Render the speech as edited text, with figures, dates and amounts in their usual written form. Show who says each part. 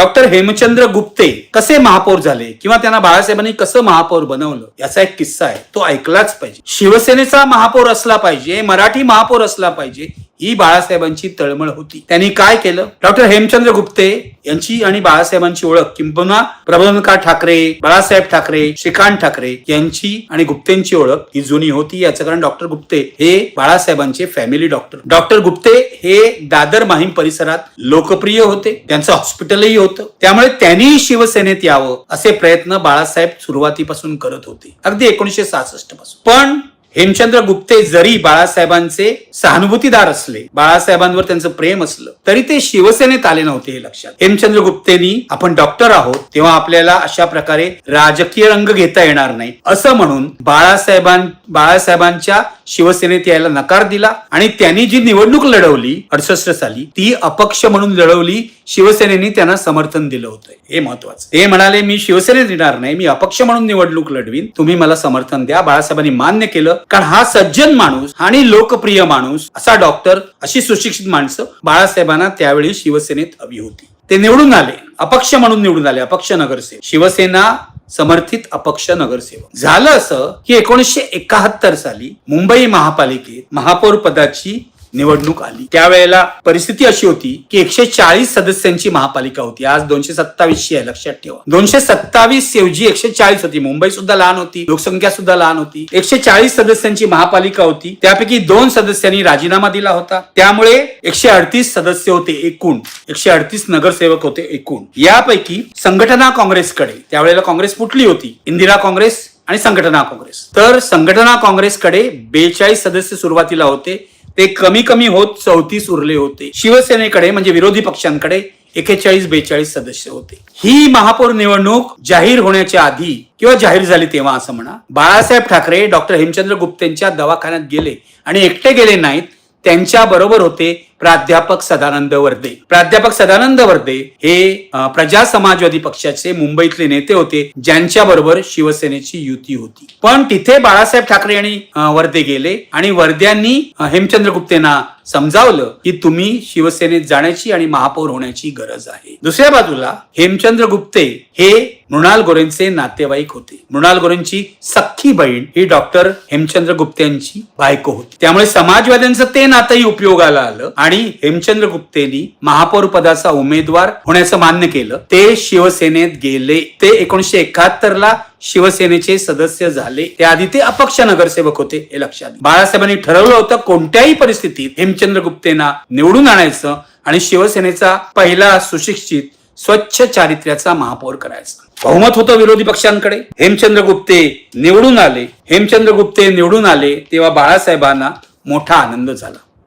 Speaker 1: Doctor Hemchandra Gupte कसे महापौर झाले किंवा त्यांना बाळासाहेबांनी कसं महापौर बनवलं याचा एक किस्सा आहे, तो ऐकलाच पाहिजे. शिवसेनेचा महापौर असला पाहिजे, मराठी महापौर असला पाहिजे, ही बाळासाहेबांची तळमळ होती. त्यांनी काय केलं? डॉक्टर हेमचंद्र गुप्ते यांची आणि बाळासाहेबांची ओळख किंबहुना प्रबोधनकार ठाकरे, बाळासाहेब ठाकरे, श्रीकांत ठाकरे यांची आणि गुप्तेंची ओळख ही जुनी होती. याचं कारण डॉक्टर गुप्ते हे बाळासाहेबांचे फॅमिली डॉक्टर. डॉक्टर गुप्ते हे दादर माहीम परिसरात लोकप्रिय होते, त्यांचं हॉस्पिटलही होतं. त्यामुळे त्यांनी शिवसेनेत यावं असे प्रयत्न बाळासाहेब सुरुवातीपासून करत होते, अगदी 1966 पासून. पण हेमचंद्र गुप्ते जरी बाळासाहेबांचे सहानुभूतीदार असले, बाळासाहेबांवर त्यांचं प्रेम असलं, तरी ते शिवसेनेत आले नव्हते हे लक्षात. हेमचंद्र गुप्तेनी आपण डॉक्टर आहोत तेव्हा आपल्याला अशा प्रकारे राजकीय रंग घेता येणार नाही असं म्हणून बाळासाहेबांच्या शिवसेनेत यायला नकार दिला आणि त्यांनी जी निवडणूक लढवली 68 साली ती अपक्ष म्हणून लढवली. शिवसेनेने त्यांना समर्थन दिलं होतं, हे महत्वाचं. ते म्हणाले मी शिवसेनेत येणार नाही, मी अपक्ष म्हणून निवडणूक लढवीन, तुम्ही मला समर्थन द्या. बाळासाहेबांनी मान्य केलं, कारण हा सज्जन माणूस आणि लोकप्रिय माणूस असा डॉक्टर, अशी सुशिक्षित माणसं बाळासाहेबांना त्यावेळी शिवसेनेत हवी होती. ते निवडून आले, अपक्ष म्हणून निवडून आले, अपक्ष नगरसेवक, शिवसेना समर्थित अपक्ष नगरसेवक. झालं असं की 1971 साली मुंबई महापालिकेत महापौर पदाची निवडणूक आली. त्यावेळेला परिस्थिती अशी होती की 140 सदस्यांची महापालिका होती. आज 227 आहे, लक्षात ठेवा. 227 ऐवजी 140 होती. मुंबई सुद्धा लहान होती, लोकसंख्या सुद्धा लहान होती. 140 सदस्यांची महापालिका होती. त्यापैकी 2 सदस्यांनी राजीनामा दिला होता. त्यामुळे 138 सदस्य होते एकूण, 138 नगरसेवक होते एकूण. यापैकी संघटना काँग्रेसकडे, त्यावेळेला काँग्रेस फुटली होती, इंदिरा काँग्रेस आणि संघटना काँग्रेस. तर संघटना काँग्रेसकडे 42 सदस्य सुरुवातीला होते, ते कमी कमी होत 34 उरले होते. शिवसेनेकडे म्हणजे विरोधी पक्षांकडे 41-42 सदस्य होते. ही महापौर निवडणूक जाहीर होण्याच्या आधी किंवा जाहीर झाली तेव्हा असं म्हणा, बाळासाहेब ठाकरे डॉक्टर हेमचंद्र गुप्तेंच्या दवाखान्यात गेले आणि एकटे गेले नाहीत, त्यांच्या बरोबर होते प्राध्यापक सदानंद वर्दे. प्राध्यापक सदानंद वर्दे हे प्रजा समाजवादी पक्षाचे मुंबईतले नेते होते, ज्यांच्या बरोबर शिवसेनेची युती होती. पण तिथे बाळासाहेब ठाकरे आणि वर्दे गेले आणि वर्द्यांनी हेमचंद्र गुप्तेंना समजावलं की तुम्ही शिवसेनेत जाण्याची आणि महापौर होण्याची गरज आहे. दुसऱ्या बाजूला हेमचंद्र गुप्ते हे मृणाल गोरेंचे नातेवाईक होते. मृणाल गोरेंची सख्खी बहीण ही डॉक्टर हेमचंद्र गुप्तेंची बायको होती. त्यामुळे समाजवाद्यांचं ते नातंही उपयोगाला आलं आणि हेमचंद्र गुप्तेंनी महापौर पदाचा उमेदवार होण्याचं मान्य केलं. ते शिवसेनेत गेले. ते 1971 ला शिवसेनेचे सदस्य झाले. त्याआधी ते अपक्ष नगरसेवक होते, हे लक्षात. बाळासाहेबांनी ठरवलं होतं कोणत्याही परिस्थितीत हेमचंद्र गुप्तेंना निवडून आणायचं आणि शिवसेनेचा पहिला सुशिक्षित स्वच्छ चारित्र्याचा महापौर करायचा. बहुमत होतं विरोधी पक्षांकडे. हेमचंद्र गुप्ते निवडून आले. हेमचंद्र गुप्ते निवडून आले तेव्हा बाळासाहेबांना मोठा आनंद झाला.